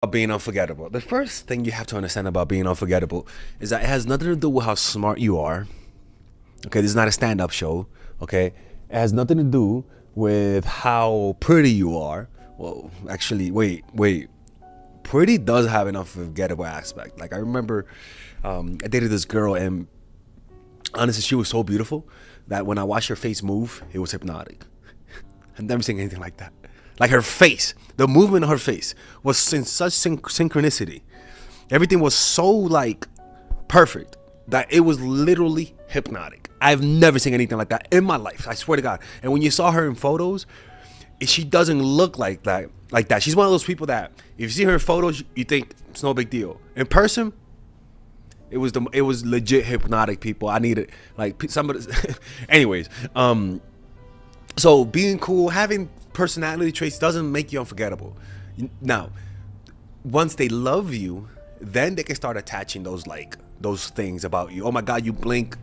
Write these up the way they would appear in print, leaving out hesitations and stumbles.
Being unforgettable. The first thing you have to understand about being unforgettable is that it has nothing to do with how smart you are. Okay, this is not a stand-up show. Okay, it has nothing to do with how pretty you are. Well, actually, wait. Pretty does have an unforgettable aspect. Like I remember, I dated this girl, and honestly, she was so beautiful that when I watched her face move, it was hypnotic. I've never seen anything like that. Like her face, the movement of her face was in such synchronicity. Everything was so like perfect that it was literally hypnotic. I've never seen anything like that in my life. I swear to God. And when you saw her in photos, she doesn't look like that. Like that. She's one of those people that if you see her in photos, you think it's no big deal. In person, it was legit hypnotic. People, I needed like somebody. Anyways, so being cool, having personality traits doesn't make you unforgettable. Now, once they love you, then they can start attaching those things about you. Oh my God, you blink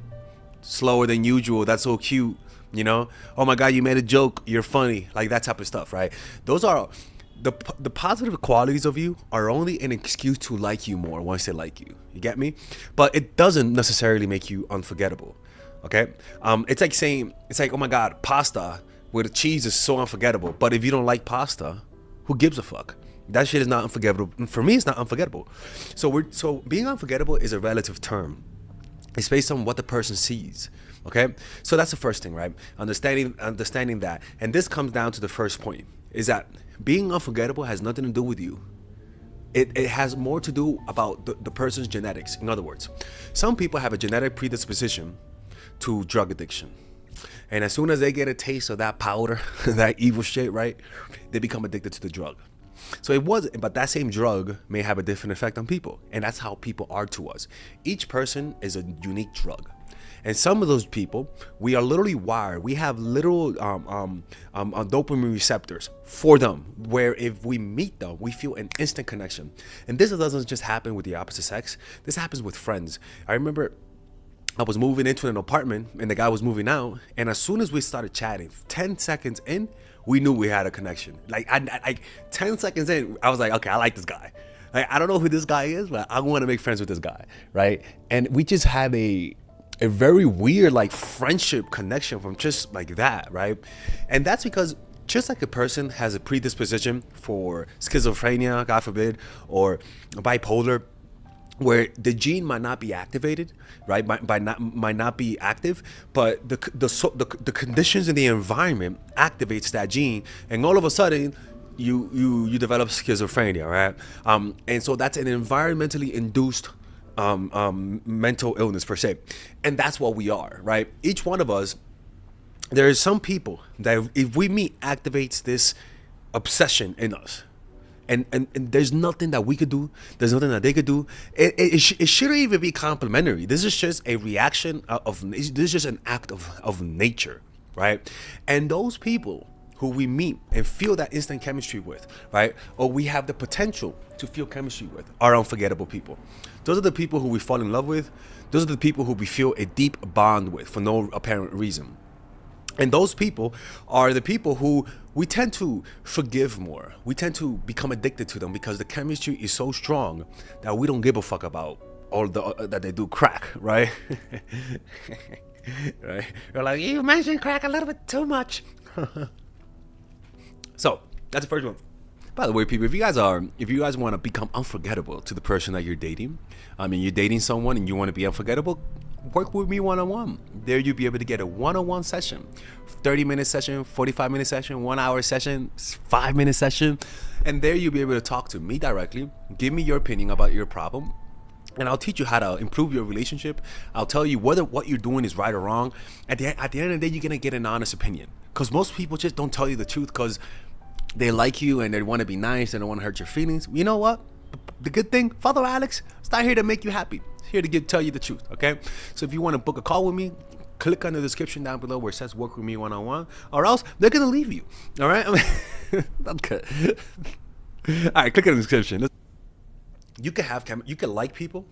slower than usual. That's so cute. You know. Oh my God, you made a joke. You're funny. Like that type of stuff, right? Those are the positive qualities of you are only an excuse to like you more once they like you. You get me? But it doesn't necessarily make you unforgettable. Okay. It's like, oh my God, pasta with cheese is so unforgettable. But if you don't like pasta, who gives a fuck? That shit is not unforgettable. For me, it's not unforgettable. So being unforgettable is a relative term. It's based on what the person sees. Okay, so that's the first thing, right? Understanding that, and this comes down to the first point: is that being unforgettable has nothing to do with you. It has more to do about the person's genetics. In other words, some people have a genetic predisposition to drug addiction. And as soon as they get a taste of that powder, that evil shit, right, they become addicted to the drug. So it was, but that same drug may have a different effect on people. And that's how people are to us. Each person is a unique drug. And some of those people, we are literally wired. We have little dopamine receptors for them, where if we meet them, we feel an instant connection. And this doesn't just happen with the opposite sex. This happens with friends. I remember I was moving into an apartment and the guy was moving out. And as soon as we started chatting, 10 seconds in, we knew we had a connection. Like 10 seconds in, I was like, okay, I like this guy. Like, I don't know who this guy is, but I want to make friends with this guy, right? And we just had a very weird like friendship connection from just like that, right? And that's because just like a person has a predisposition for schizophrenia, God forbid, or bipolar, where the gene might not be activated, right? Might not be active, but the conditions in the environment activates that gene, and all of a sudden, you develop schizophrenia, right? And so that's an environmentally induced mental illness per se, and that's what we are, right? Each one of us, there is some people that if we meet activates this obsession in us, and there's nothing that we could do. There's nothing that they could do. It shouldn't even be complimentary. This is just a reaction this is just an act of nature, right? And those people who we meet and feel that instant chemistry with, right? Or we have the potential to feel chemistry with, are unforgettable people. Those are the people who we fall in love with. Those are the people who we feel a deep bond with for no apparent reason. And those people are the people who we tend to forgive more. We tend to become addicted to them because the chemistry is so strong that we don't give a fuck about all that they do crack, right? Right? You're like, you mentioned crack a little bit too much. So that's the first one. By the way, people, if you guys want to become unforgettable to the person that you're dating, I mean, you're dating someone and you want to be unforgettable, work with me one-on-one. There you'll be able to get a one-on-one session, 30-minute session, 45-minute session, 1 hour session, 5-minute session, and there you'll be able to talk to me directly, give me your opinion about your problem, and I'll teach you how to improve your relationship. I'll tell you whether what you're doing is right or wrong. At the end of the day, you're gonna get an honest opinion, because most people just don't tell you the truth because they like you and they want to be nice and don't want to hurt your feelings. You know what? The good thing, Father Alex, is not here to make you happy. It's here to tell you the truth, okay? So if you want to book a call with me, click on the description down below where it says work with me one-on-one, or else they're going to leave you, all right? I mean, that's good. All right, click on the description. You can like people,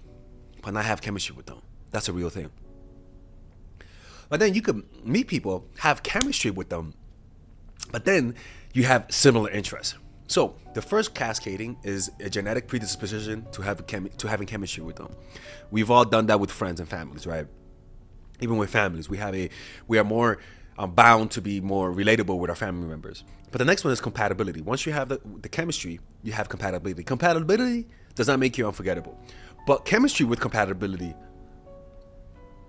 but not have chemistry with them. That's a real thing. But then you could meet people, have chemistry with them, but then you have similar interests. So the first cascading is a genetic predisposition to having chemistry with them. We've all done that with friends and families, right? Even with families, we are more bound to be more relatable with our family members. But the next one is compatibility. Once you have the chemistry, you have compatibility. Compatibility does not make you unforgettable, but chemistry with compatibility,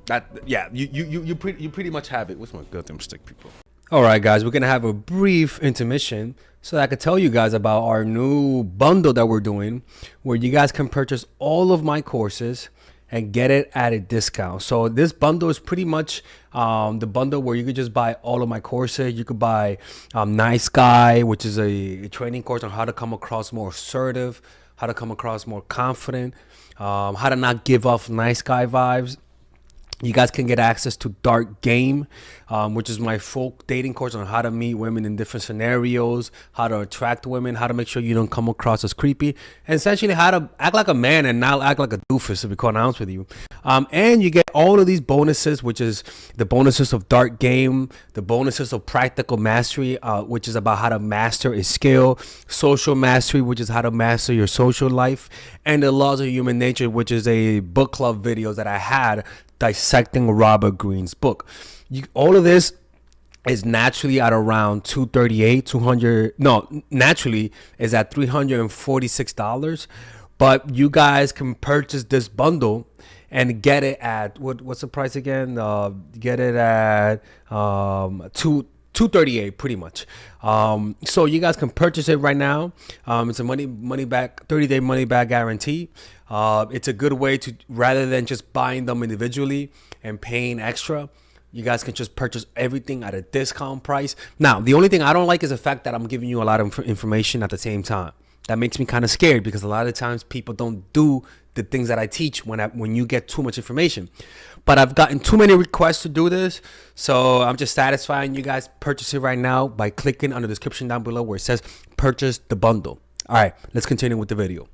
that, yeah, you pretty much have it. What's my goddamn stick, people? All right, guys, we're gonna have a brief intermission so that I can tell you guys about our new bundle that we're doing, where you guys can purchase all of my courses and get it at a discount. So this bundle is pretty much the bundle where you could just buy all of my courses. You could buy Nice Guy, which is a training course on how to come across more assertive, how to come across more confident, how to not give off nice guy vibes. You guys can get access to Dark Game, which is my full dating course on how to meet women in different scenarios, how to attract women, how to make sure you don't come across as creepy, and essentially how to act like a man and not act like a doofus, to be quite honest with you. And you get all of these bonuses, which is the bonuses of Dark Game, the bonuses of Practical Mastery, which is about how to master a skill, Social Mastery, which is how to master your social life, and the Laws of Human Nature, which is a book club video that I had dissecting Robert Greene's book. All of this is naturally at around naturally is at $346, but you guys can purchase this bundle and get it at what's the price again? Get it at $238 pretty much. So you guys can purchase it right now. It's a money back 30-day money back guarantee. It's a good way to, rather than just buying them individually and paying extra, you guys can just purchase everything at a discount price. Now, the only thing I don't like is the fact that I'm giving you a lot of information at the same time. That makes me kind of scared, because a lot of times people don't do the things that I teach when you get too much information. But I've gotten too many requests to do this, so I'm just satisfying you guys. Purchase it right now by clicking on the description down below where it says purchase the bundle. All right, let's continue with the video.